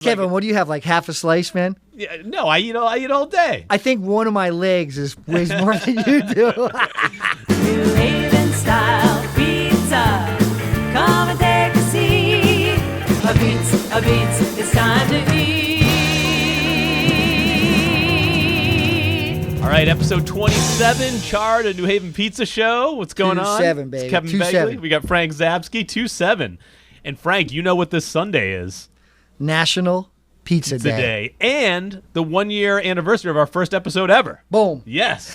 Kevin, what do you have, like half a slice, man? Yeah, no, I eat all day. I think one of my legs weighs more than you do. New Haven style pizza. Come and take a seat. A beats, it's time to eat. All right, episode 27, Charred, a New Haven pizza show. What's going on? 2-7, baby. It's Kevin 2-7. Begley. We got Frank Zabsky, 2-7. And Frank, you know what this Sunday is. National Pizza Day. And the 1-year anniversary of our first episode ever. Boom. Yes.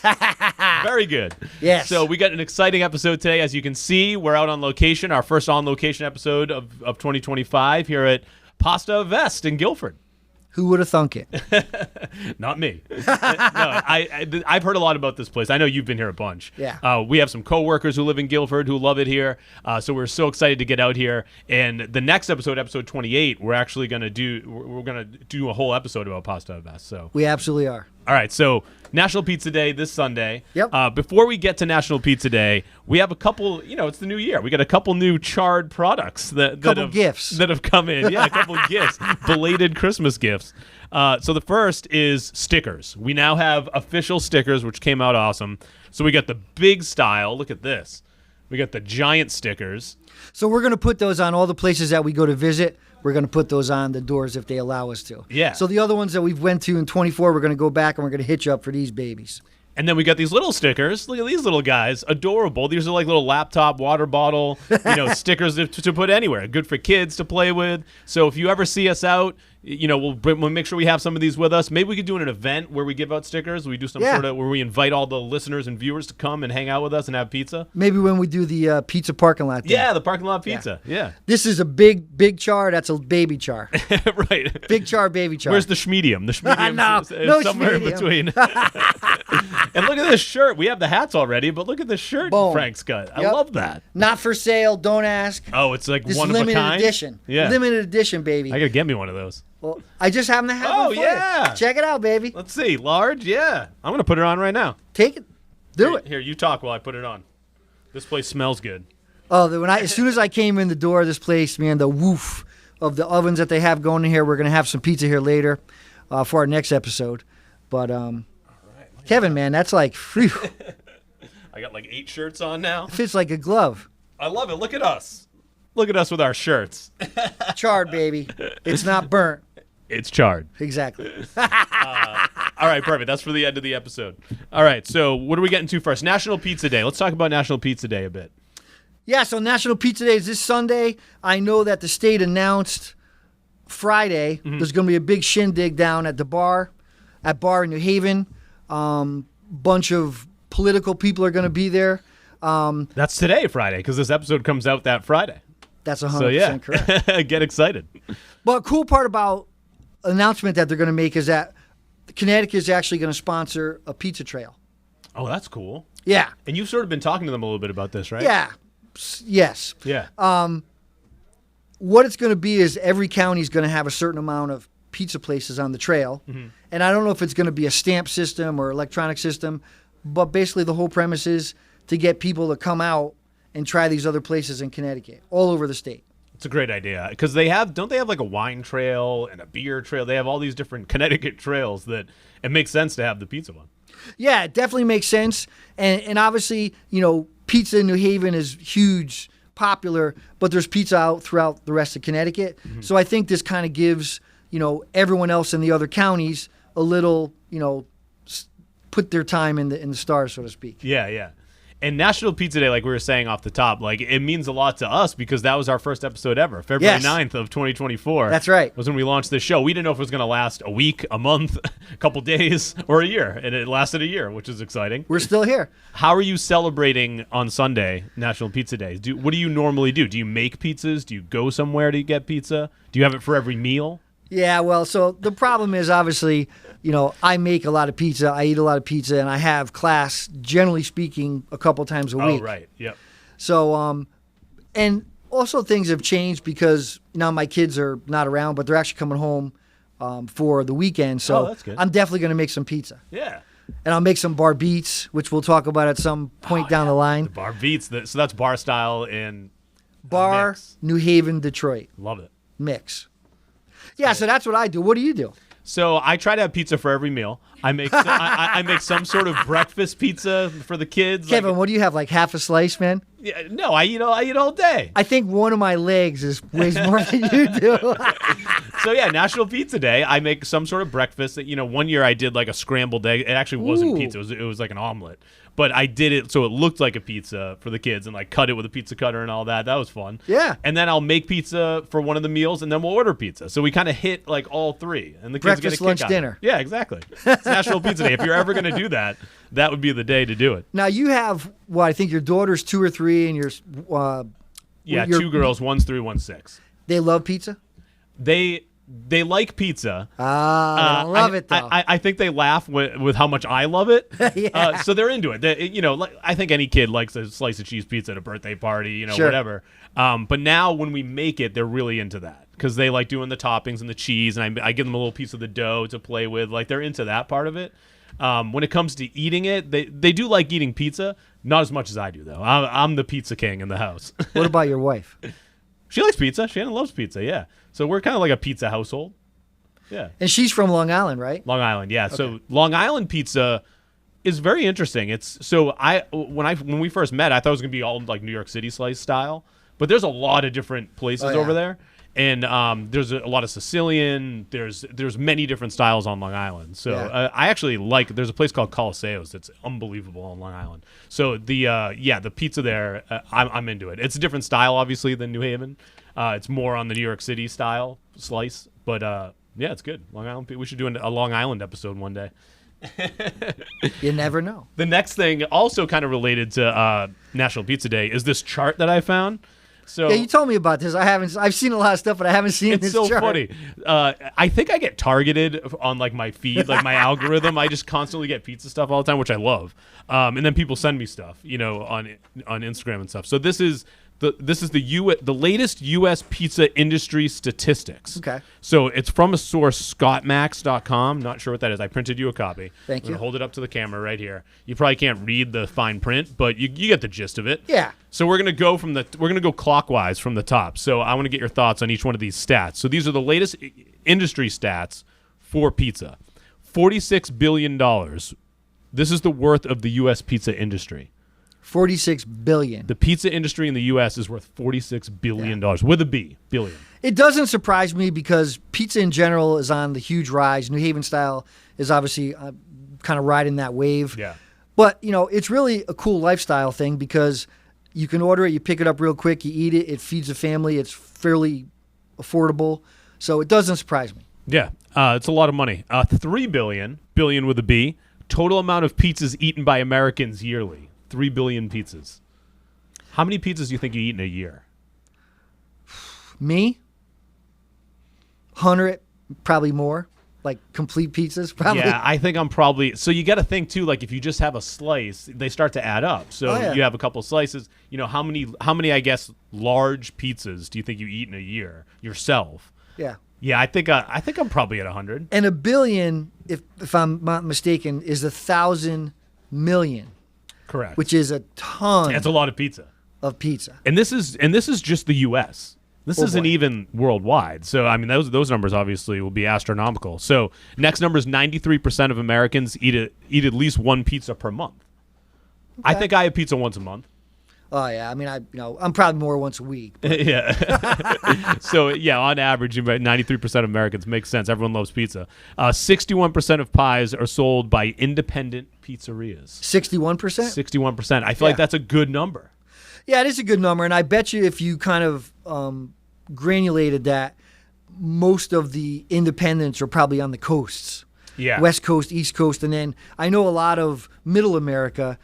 Very good. Yes. So we got an exciting episode today. As you can see, we're out on location, our first on-location episode of 2025 here at Pasta Avest in Guilford. Who would have thunk it? Not me. No, I've heard a lot about this place. I know you've been here a bunch. Yeah. We have some coworkers who live in Guilford who love it here. So we're so excited to get out here. And the next episode, episode 28, we're actually going to do a whole episode about Pasta Avest. So We absolutely are. all right, so National Pizza Day this Sunday. Yep. Before we get to National Pizza Day, we have a couple, it's the new year. We got a couple new Charred products that have come in. Yeah, a couple gifts, belated Christmas gifts. So the first is stickers. We now have official stickers, which came out awesome. So we got the big style. Look at this. We got the giant stickers. So we're going to put those on all the places that we go to visit. We're going to put those on the doors if they allow us to. Yeah. So the other ones that we've went to in 24, we're going to go back and we're going to hit you up for these babies. And then we got these little stickers. Look at these little guys. Adorable. These are like little laptop, water bottle, stickers to put anywhere. Good for kids to play with. So if you ever see us out, we'll make sure we have some of these with us. Maybe we could do an event where we give out stickers. We do some sort of where we invite all the listeners and viewers to come and hang out with us and have pizza. Maybe when we do the pizza parking lot thing. Yeah, the parking lot pizza. Yeah. This is a big char. That's a baby char. Right. Big char, baby char. Where's the schmedium? The schmedium no is somewhere in between. And look at this shirt. We have the hats already, but look at the shirt Frank's got. I love that. Not for sale. Don't ask. Oh, it's like this one of a kind? limited edition. Yeah. Limited edition, baby. I got to get me one of those. Well, I just happen to have one for yeah. you. Check it out, baby. Let's see. Large? Yeah. I'm going to put it on right now. Take it. Do it. Here, you talk while I put it on. This place smells good. Oh, as soon as I came in the door of this place, man, the woof of the ovens that they have going in here. We're going to have some pizza here later for our next episode. But, Kevin, man, that's like, phew. I got like 8 shirts on now. It fits like a glove. I love it. Look at us. Look at us with our shirts. Charred, baby. It's not burnt. It's charred. Exactly. All right, perfect. That's for the end of the episode. All right, so what are we getting to first? National Pizza Day. Let's talk about National Pizza Day a bit. Yeah, so National Pizza Day is this Sunday. I know that the state announced Friday there's going to be a big shindig down at the bar in New Haven. Bunch of political people are going to be there. That's today, Friday, because this episode comes out that Friday. That's 100% correct. Get excited. Well, a cool part about announcement that they're going to make is that Connecticut is actually going to sponsor a pizza trail. Oh, that's cool. Yeah. And you've sort of been talking to them a little bit about this, right? Yeah. Yes. Yeah. What it's going to be is every county is going to have a certain amount of pizza places on the trail. Mm-hmm. And I don't know if it's going to be a stamp system or electronic system, but basically the whole premise is to get people to come out and try these other places in Connecticut, all over the state. It's a great idea because don't they have like a wine trail and a beer trail? They have all these different Connecticut trails that it makes sense to have the pizza one. Yeah, it definitely makes sense. And obviously, pizza in New Haven is huge, popular, but there's pizza out throughout the rest of Connecticut. Mm-hmm. So I think this kind of gives, everyone else in the other counties a little, put their time in the stars, so to speak. Yeah, yeah. And National Pizza Day, like we were saying off the top, like it means a lot to us because that was our first episode ever. February 9th of 2024. That's right. Was when we launched this show. We didn't know if it was going to last a week, a month, a couple days, or a year. And it lasted a year, which is exciting. We're still here. How are you celebrating on Sunday, National Pizza Day? What do you normally do? Do you make pizzas? Do you go somewhere to get pizza? Do you have it for every meal? Yeah, well, so the problem is obviously, I make a lot of pizza, I eat a lot of pizza, and I have class, generally speaking, a couple times a week. Oh, right, yep. So, and also things have changed because now my kids are not around, but they're actually coming home for the weekend. So that's good. I'm definitely going to make some pizza. Yeah. And I'll make some bar beats, which we'll talk about at some point down the line. The bar beats, so that's bar style in Bar, mix. New Haven, Detroit. Love it. Mix. Yeah, so that's what I do. What do you do? So I try to have pizza for every meal. I make I make some sort of breakfast pizza for the kids. Kevin, what do you have? Like half a slice, man? Yeah, no, I eat all day. I think one of my legs weighs more than you do. So yeah, National Pizza Day. I make some sort of breakfast. That, one year I did like a scrambled egg. It actually wasn't pizza. It was like an omelet. But I did it so it looked like a pizza for the kids and like cut it with a pizza cutter and all that. That was fun. Yeah. And then I'll make pizza for one of the meals and then we'll order pizza. So we kind of hit like all three. And the kids breakfast, get a kick lunch, out dinner. Of it. Yeah, exactly. It's National Pizza Day. If you're ever going to do that, that would be the day to do it. Now you have I think your daughter's 2 or 3 and your 2 girls, one's 3, one's 6. They love pizza? They like pizza. I love it though. I think they laugh with how much I love it. Yeah. So they're into it. I think any kid likes a slice of cheese pizza at a birthday party, sure. Whatever. But now when we make it, they're really into that because they like doing the toppings and the cheese, and I give them a little piece of the dough to play with. Like they're into that part of it. When it comes to eating it, they do like eating pizza. Not as much as I do though. I'm the pizza king in the house. What about your wife? She likes pizza. Shannon loves pizza. Yeah. So we're kind of like a pizza household. Yeah. And she's from Long Island, right? Long Island, yeah. Okay. So Long Island pizza is very interesting. When we first met, I thought it was gonna be all like New York City slice style, but there's a lot of different places over there, and there's a lot of Sicilian. There's many different styles on Long Island. So I actually there's a place called Coliseo's that's unbelievable on Long Island. So the pizza there, I'm into it. It's a different style, obviously, than New Haven. It's more on the New York City style slice, but yeah, it's good. Long Island. We should do a Long Island episode one day. You never know. The next thing, also kind of related to National Pizza Day, is this chart that I found. So yeah, you told me about this. I've seen a lot of stuff, but I haven't seen this chart. It's so funny. I think I get targeted on like my feed, like my algorithm. I just constantly get pizza stuff all the time, which I love. And then people send me stuff, on Instagram and stuff. So this is the latest U.S. pizza industry statistics. Okay. So it's from a source, scottmax.com. Not sure what that is. I printed you a copy. Thank you. I'm gonna hold it up to the camera right here. You probably can't read the fine print, but you get the gist of it. Yeah. So we're gonna go clockwise from the top. So I want to get your thoughts on each one of these stats. So these are the latest industry stats for pizza. $46 billion. This is the worth of the U.S. pizza industry. $46 billion. The pizza industry in the U.S. is worth $46 billion, with a B, billion. It doesn't surprise me because pizza in general is on the huge rise. New Haven style is obviously kind of riding that wave. Yeah. But, it's really a cool lifestyle thing because you can order it, you pick it up real quick, you eat it, it feeds the family, it's fairly affordable. So it doesn't surprise me. Yeah, it's a lot of money. $3 billion with a B, total amount of pizzas eaten by Americans yearly. 3 billion pizzas. How many pizzas do you think you eat in a year? Me? 100, probably more. Like complete pizzas, probably. Yeah, I think I'm probably. So you got to think too. Like if you just have a slice, they start to add up. So you have a couple slices. How many? I guess large pizzas do you think you eat in a year yourself? Yeah. Yeah, I think I'm probably at 100. And a billion, if I'm not mistaken, is 1,000 million. Correct. Which is a ton. That's a lot of pizza. Of pizza. And this is just the U.S. This isn't even worldwide. So I mean, those numbers obviously will be astronomical. So next number is 93% of Americans eat at least one pizza per month. Okay. I think I have pizza once a month. Oh yeah, I mean, I'm probably more once a week. Yeah. So yeah, on average, about 93% of Americans. Makes sense. Everyone loves pizza. 61% of pies are sold by independent pizzerias. 61%. 61%. I feel like that's a good number. Yeah, it is a good number, and I bet you if you kind of granulated that, most of the independents are probably on the coasts. Yeah. West Coast, East Coast, and then I know a lot of Middle America,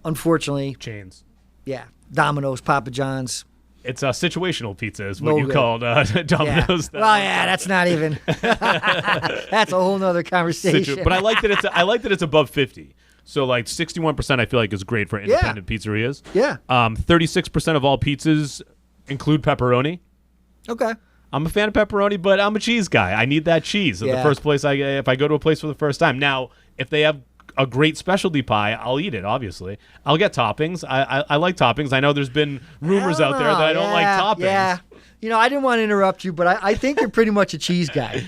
unfortunately. Chains. Yeah, Domino's, Papa John's. It's a situational pizza is what you called Domino's. Yeah. Well, yeah, that's not even. That's a whole nother conversation. But I like that it's above 50. So like 61%, I feel like is great for independent pizzerias. Yeah. 36% of all pizzas include pepperoni. Okay. I'm a fan of pepperoni, but I'm a cheese guy. I need that cheese in the first place. If I go to a place for the first time. Now, if they have a great specialty pie, I'll eat it, obviously. I'll get toppings. I like toppings. I know there's been rumors out there that I don't like toppings. Yeah. I didn't want to interrupt you, but I think you're pretty much a cheese guy.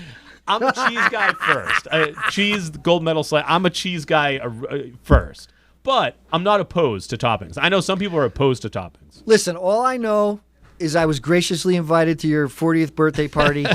I'm a cheese guy first. Cheese, gold medal slide. I'm a cheese guy first. But I'm not opposed to toppings. I know some people are opposed to toppings. Listen, all I know is I was graciously invited to your 40th birthday party,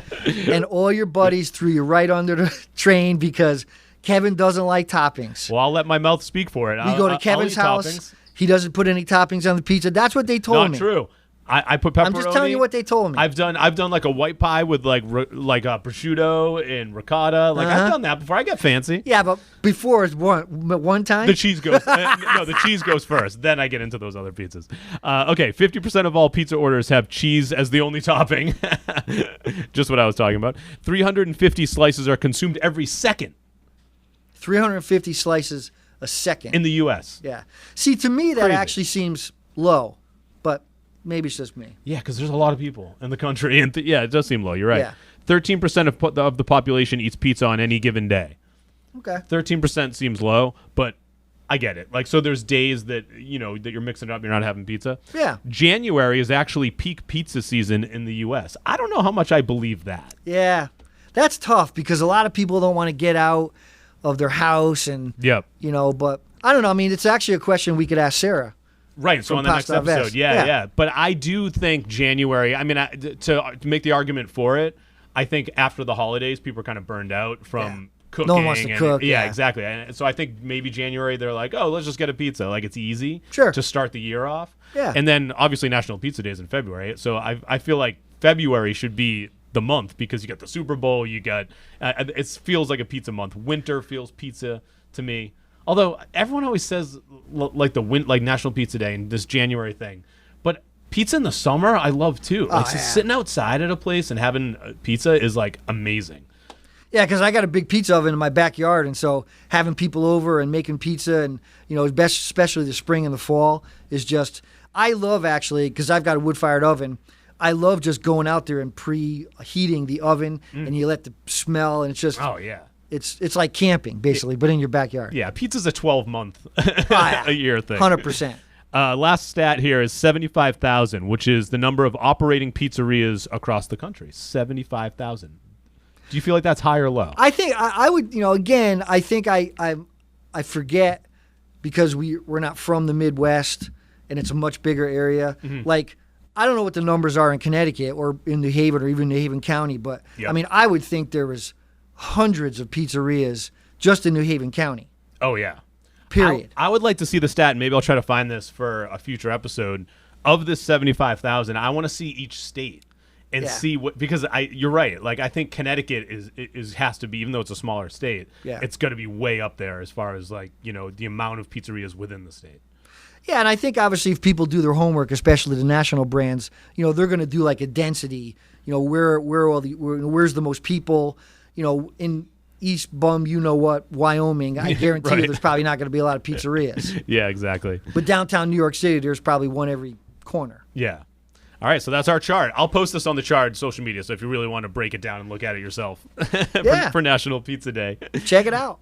and all your buddies threw you right under the train because Kevin doesn't like toppings. Well, I'll let my mouth speak for it. We go to Kevin's house. Toppings. He doesn't put any toppings on the pizza. That's what they told me. Not true. I put pepperoni. I'm just telling you what they told me. I've done like a white pie with like prosciutto and ricotta. Like I've done that before. I get fancy. Yeah, but before it's one time. The cheese goes. No, the cheese goes first. Then I get into those other pizzas. Okay, 50% of all pizza orders have cheese as the only topping. Just what I was talking about. 350 slices are consumed every second. 350 slices a second in the U.S. Yeah. See, to me that actually seems low, but. Maybe it's just me. Yeah, because there's a lot of people in the country. And it does seem low. You're right. Yeah. 13% of the population eats pizza on any given day. Okay. 13% seems low, but I get it. Like, so there's days that, that you're mixing it up, you're not having pizza. Yeah. January is actually peak pizza season in the U.S. I don't know how much I believe that. Yeah. That's tough because a lot of people don't want to get out of their house and, but I don't know. I mean, it's actually a question we could ask Sarah. Right, so on the next episode, yeah. But I do think January, I mean, to make the argument for it, I think after the holidays, people are kind of burned out from cooking. No one wants to cook. Yeah, exactly. And so I think maybe January, they're like, oh, let's just get a pizza. Like, it's easy to start the year off. Yeah. And then, obviously, National Pizza Day is in February. So I feel like February should be the month because you got the Super Bowl, you got, it feels like a pizza month. Winter feels pizza to me. Although everyone always says like National Pizza Day and this January thing, but pizza in the summer I love too. Like sitting outside at a place and having pizza is like amazing. Yeah, because I got a big pizza oven in my backyard, and so having people over and making pizza, and especially the spring and the fall is just. I love actually because I've got a wood-fired oven. I love just going out there and preheating the oven, and you let the smell, and it's just. Oh yeah. It's like camping, basically, but in your backyard. Yeah, pizza's a 12-month a year thing. 100%. Last stat here is 75,000, which is the number of operating pizzerias across the country. 75,000. Do you feel like that's high or low? I think I would, again, I think I forget because we're not from the Midwest and it's a much bigger area. Mm-hmm. Like, I don't know what the numbers are in Connecticut or in New Haven or even New Haven County, but I mean, I would think there was hundreds of pizzerias just in New Haven County. Oh, yeah. Period. I would like to see the stat, and maybe I'll try to find this for a future episode. Of this 75,000, I want to see each state and see what, because you're right. Like, I think Connecticut has to be, even though it's a smaller state, it's going to be way up there as far as like, the amount of pizzerias within the state. Yeah, and I think obviously if people do their homework, especially the national brands, they're going to do like a density, where's the most people, in East Bum, Wyoming, I guarantee you there's probably not going to be a lot of pizzerias. Yeah, exactly. But downtown New York City, there's probably one every corner. Yeah. All right, so that's our chart. I'll post this on the Charred social media, so if you really want to break it down and look at it yourself for National Pizza Day. Check it out.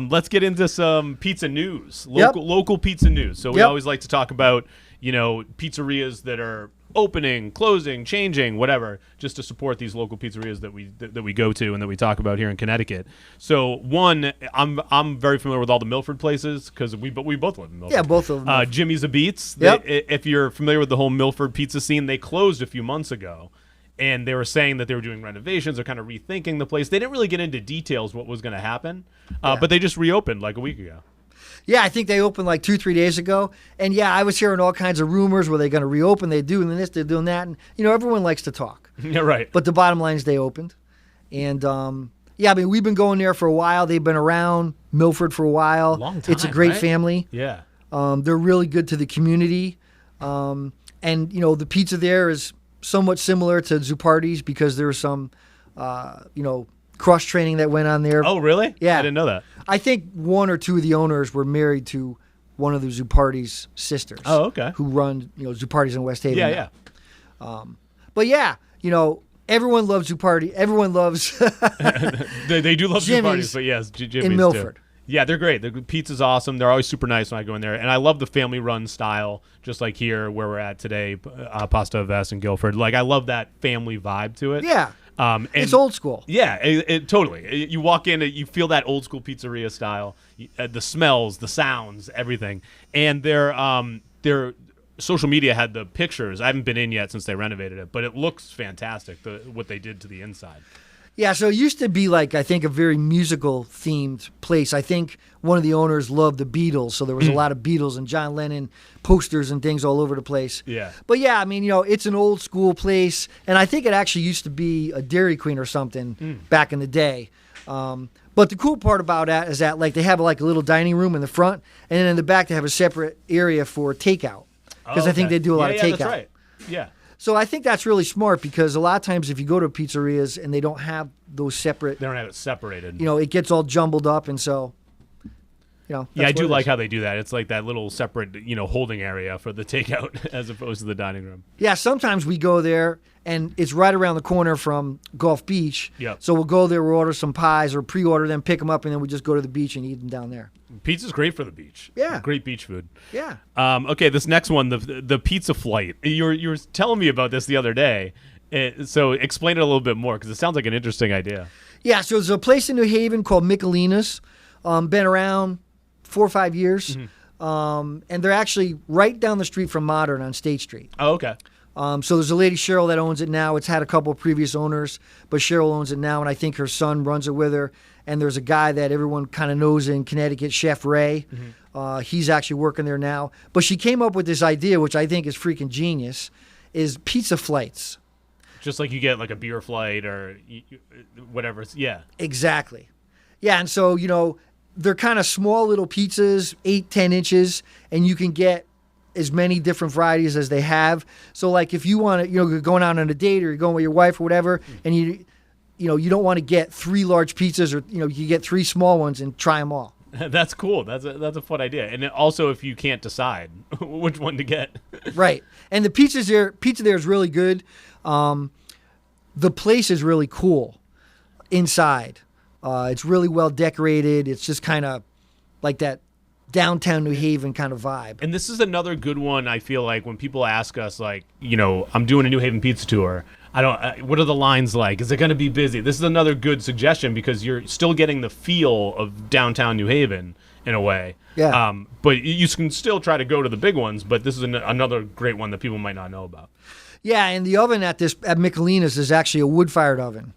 Let's get into some pizza news, local pizza news. So we always like to talk about, pizzerias that are opening, closing, changing, whatever, just to support these local pizzerias that we go to and that we talk about here in Connecticut. So one, I'm very familiar with all the Milford places because we both live in Milford. Yeah, both of them. Jimmy's a Beats. Yep. If you're familiar with the whole Milford pizza scene, they closed a few months ago, and they were saying that they were doing renovations or kind of rethinking the place. They didn't really get into details what was going to happen, but they just reopened like a week ago. Yeah, I think they opened like 2-3 days ago. And yeah, I was hearing all kinds of rumors where they're going to reopen. They do this, they're doing that. And, everyone likes to talk. Yeah, right. But the bottom line is they opened. And, I mean, we've been going there for a while. They've been around Milford for a while. Long time, it's a great family. Yeah. They're really good to the community. And, the pizza there is somewhat similar to Zupardi's because there's some, cross training that went on there. Oh, really? Yeah. I didn't know that. I think one or two of the owners were married to one of the Zupardi's sisters. Oh, okay. Who run, Zupardi's in West Haven. Yeah. But yeah, everyone loves Zupardi. Everyone loves they do love Jimmy's Zupardi's, but yes, Jimmy's in Milford. Too. Yeah, they're great. The pizza's awesome. They're always super nice when I go in there. And I love the family-run style, just like here where we're at today, Pasta Avest in Guilford. Like, I love that family vibe to it. Yeah. And it's old school. Yeah, it totally. You walk in, you feel that old school pizzeria style, the smells, the sounds, everything. And their social media had the pictures. I haven't been in yet since they renovated it, but it looks fantastic, what they did to the inside. Yeah, so it used to be like, I think, a very musical themed place. I think one of the owners loved the Beatles, so there was a lot of Beatles and John Lennon posters and things all over the place. Yeah. But yeah, I mean, it's an old school place, and I think it actually used to be a Dairy Queen or something back in the day. But the cool part about that is that like they have like a little dining room in the front, and then in the back they have a separate area for takeout. Because I think they do a lot of takeout. That's right. Yeah. So I think that's really smart because a lot of times if you go to pizzerias and they don't have those separate, they don't have it separated. It gets all jumbled up, and so, Yeah, I do like how they do that. It's like that little separate, holding area for the takeout as opposed to the dining room. Yeah, sometimes we go there and it's right around the corner from Gulf Beach. Yep. So we'll go there, we'll order some pies or pre-order them, pick them up, and then we just go to the beach and eat them down there. Pizza's great for the beach. Yeah. Great beach food. Yeah. Okay, this next one, the pizza flight. You were telling me about this the other day. So explain it a little bit more because it sounds like an interesting idea. Yeah, so there's a place in New Haven called Michelina's. Been around 4 or 5 years. And they're actually right down the street from Modern on State Street. Oh, okay. So there's a lady, Cheryl, that owns it now. It's had a couple of previous owners, but Cheryl owns it now, and I think her son runs it with her. And there's a guy that everyone kind of knows in Connecticut, Chef Ray. He's actually working there now. But she came up with this idea, which I think is freaking genius, is pizza flights. Just like you get like a beer flight or whatever. Yeah. Exactly. Yeah, and so, they're kind of small little pizzas, 8-10 inches, and you can get as many different varieties as they have. So like if you want to, you're going out on a date or you're going with your wife or whatever, and you don't want to get 3 large pizzas or, you get 3 small ones and try them all. That's cool. That's a fun idea. And also if you can't decide which one to get. Right. And the pizza there is really good. The place is really cool inside. It's really well decorated. It's just kind of like that downtown New Haven kind of vibe. And this is another good one. I feel like when people ask us, like, I'm doing a New Haven pizza tour. What are the lines like? Is it going to be busy? This is another good suggestion because you're still getting the feel of downtown New Haven in a way. Yeah. But you can still try to go to the big ones. But this is another great one that people might not know about. Yeah, and the oven at Michelina's is actually a wood-fired oven.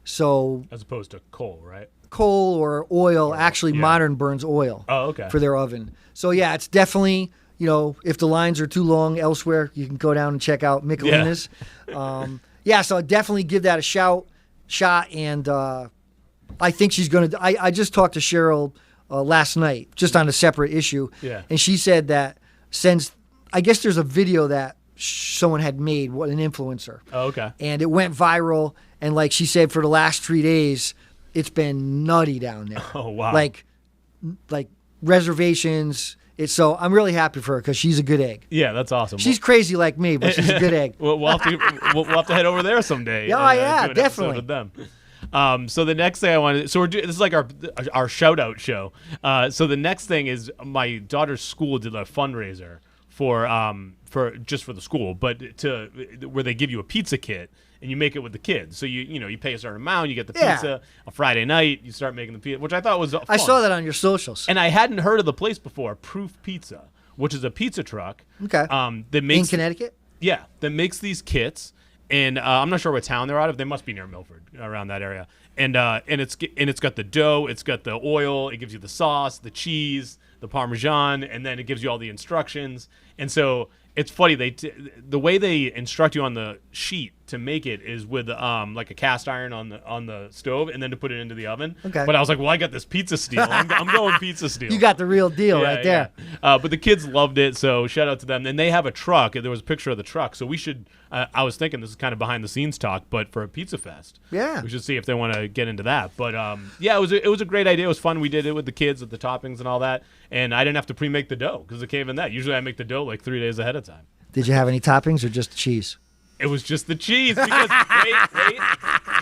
So as opposed to coal, right? Coal or oil. Actually, yeah. Modern burns oil. Oh, okay. For their oven. So yeah, it's definitely, if the lines are too long elsewhere, you can go down and check out Michelina's. Yeah. So definitely give that a shot. And I think she's going to. I just talked to Cheryl last night, just on a separate issue. Yeah. And she said that since I guess there's a video that someone had made, an influencer. Oh, okay. And it went viral. And like she said, for the last 3 days, it's been nutty down there. Oh, wow. Like reservations. So I'm really happy for her because she's a good egg. Yeah, that's awesome. She's crazy like me, but she's a good egg. We'll have to head over there someday. Yeah, do an definitely. episode with them. So the next thing I wanted, this is like our shout out show. So the next thing is my daughter's school did a fundraiser for the school, but where they give you a pizza kit and you make it with the kids. So you pay a certain amount, you get the pizza. On Friday night, you start making the pizza, which I thought was fun. I saw that on your socials. And I hadn't heard of the place before, Proof Pizza, which is a pizza truck. Okay. That makes in Connecticut? Yeah, that makes these kits. And I'm not sure what town they're out of. They must be near Milford, around that area. And it's got the dough, it's got the oil, it gives you the sauce, the cheese, the Parmesan, and then it gives you all the instructions. And so it's funny, the way they instruct you on the sheet to make it is with like a cast iron on the stove, and then to put it into the oven. Okay. But I was like, well, I got this pizza steel. I'm going pizza steel. You got the real deal right there. Yeah. But the kids loved it, so shout out to them. And they have a truck. There was a picture of the truck, so we should. I was thinking this is kind of behind the scenes talk, but for a pizza fest, yeah, we should see if they want to get into that. But yeah, it was a great idea. It was fun. We did it with the kids with the toppings and all that, and I didn't have to pre-make the dough because it came in that. Usually, I make the dough like 3 days ahead of time. Did you have any toppings or just cheese? It was just the cheese because wait,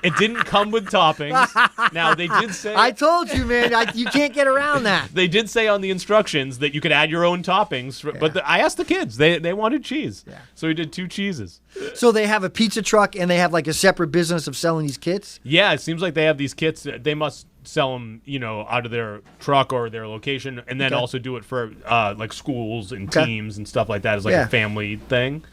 it didn't come with toppings. Now they did say I told you, man, you can't get around that. They did say on the instructions that you could add your own toppings, but I asked the kids; they wanted cheese, so we did 2 cheeses. So they have a pizza truck and they have like a separate business of selling these kits. Yeah, it seems like they have these kits. They must sell them, out of their truck or their location, and then also do it for like schools and teams and stuff like that as like a family thing.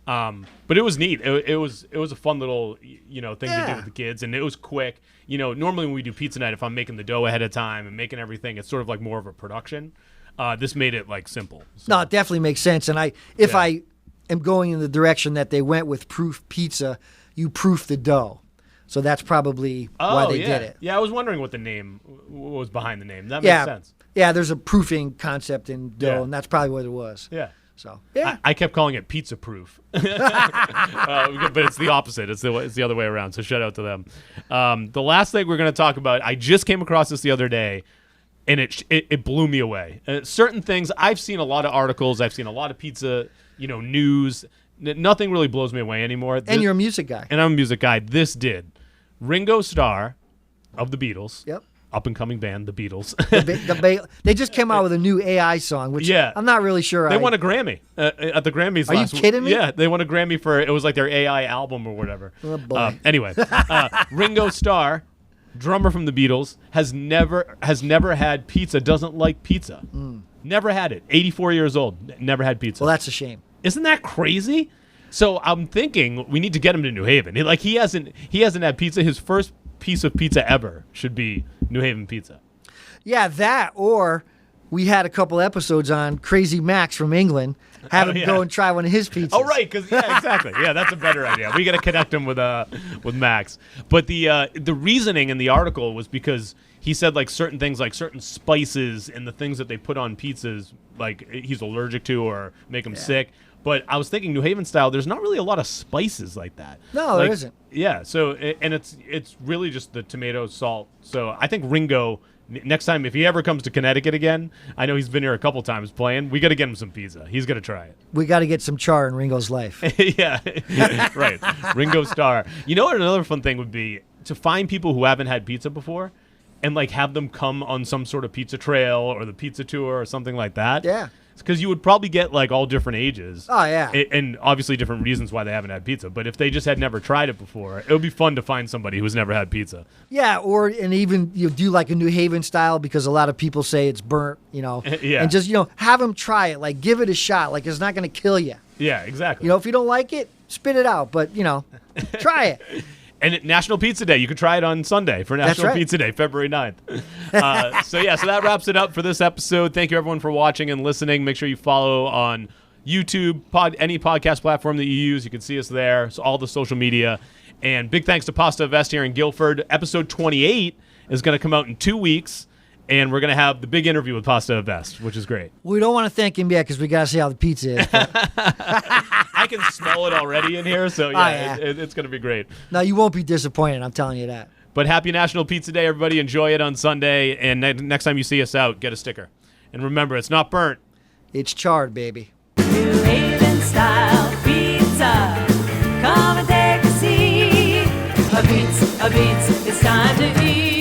But it was neat. It was a fun little thing to do with the kids, and it was quick. Normally when we do pizza night, if I'm making the dough ahead of time and making everything, it's sort of like more of a production. This made it like simple. So. No, it definitely makes sense. And I am going in the direction that they went with proof pizza, you proof the dough. So that's probably why they did it. Yeah, I was wondering what was behind the name. That makes sense. Yeah, there's a proofing concept in dough, and that's probably what it was. Yeah. So I kept calling it pizza proof, but it's the opposite. It's the other way around. So shout out to them. The last thing we're going to talk about, I just came across this the other day, and it blew me away. Certain things, I've seen a lot of articles, I've seen a lot of pizza, news. Nothing really blows me away anymore. And you're a music guy. And I'm a music guy. This did. Ringo Starr of the Beatles. Yep. Up-and-coming band, the Beatles. They just came out with a new AI song, which I'm not really sure. They won a Grammy at the Grammys. Are you kidding me? Yeah, they won a Grammy for it was like their AI album or whatever. Oh boy. Anyway, Ringo Starr, drummer from the Beatles, has never had pizza. Doesn't like pizza. Never had it. 84 years old. Never had pizza. Well, that's a shame. Isn't that crazy? So I'm thinking we need to get him to New Haven. He hasn't had pizza. His first piece of pizza ever should be New Haven pizza. Yeah, that, or we had a couple episodes on Crazy Max from England. Have him go and try one of his pizzas. Oh, right, because exactly. Yeah, that's a better idea. We got to connect him with Max. But the reasoning in the article was because he said like certain things, like certain spices and the things that they put on pizzas, like he's allergic to or make him sick. But I was thinking New Haven style, there's not really a lot of spices like that. No, there isn't. Yeah, so and it's really just the tomato, salt. So I think Ringo, next time if he ever comes to Connecticut again, I know he's been here a couple times playing. We got to get him some pizza. He's gonna try it. We got to get some char in Ringo's life. Yeah, right. Ringo Starr. You know what? Another fun thing would be to find people who haven't had pizza before, and like have them come on some sort of pizza trail or the pizza tour or something like that. Yeah. Because you would probably get like all different ages. Oh, yeah. And obviously different reasons why they haven't had pizza. But if they just had never tried it before, it would be fun to find somebody who's never had pizza. Yeah, and even you do like a New Haven style because a lot of people say it's burnt, Yeah. And just, have them try it. Like, give it a shot. Like, it's not going to kill you. Yeah, exactly. If you don't like it, spit it out. But, try it. And National Pizza Day. You can try it on Sunday for National Pizza Day, February 9th. So that wraps it up for this episode. Thank you, everyone, for watching and listening. Make sure you follow on YouTube, any podcast platform that you use. You can see us there. So all the social media. And big thanks to Pasta Avest here in Guilford. Episode 28 is going to come out in 2 weeks. And we're going to have the big interview with Pasta Avest, which is great. We don't want to thank him yet because we got to see how the pizza is. I can smell it already in here, so it's going to be great. No, you won't be disappointed, I'm telling you that. But happy National Pizza Day, everybody. Enjoy it on Sunday. And next time you see us out, get a sticker. And remember, it's not burnt. It's charred, baby. New Haven style pizza. Come and take a seat. A beats, it's time to eat.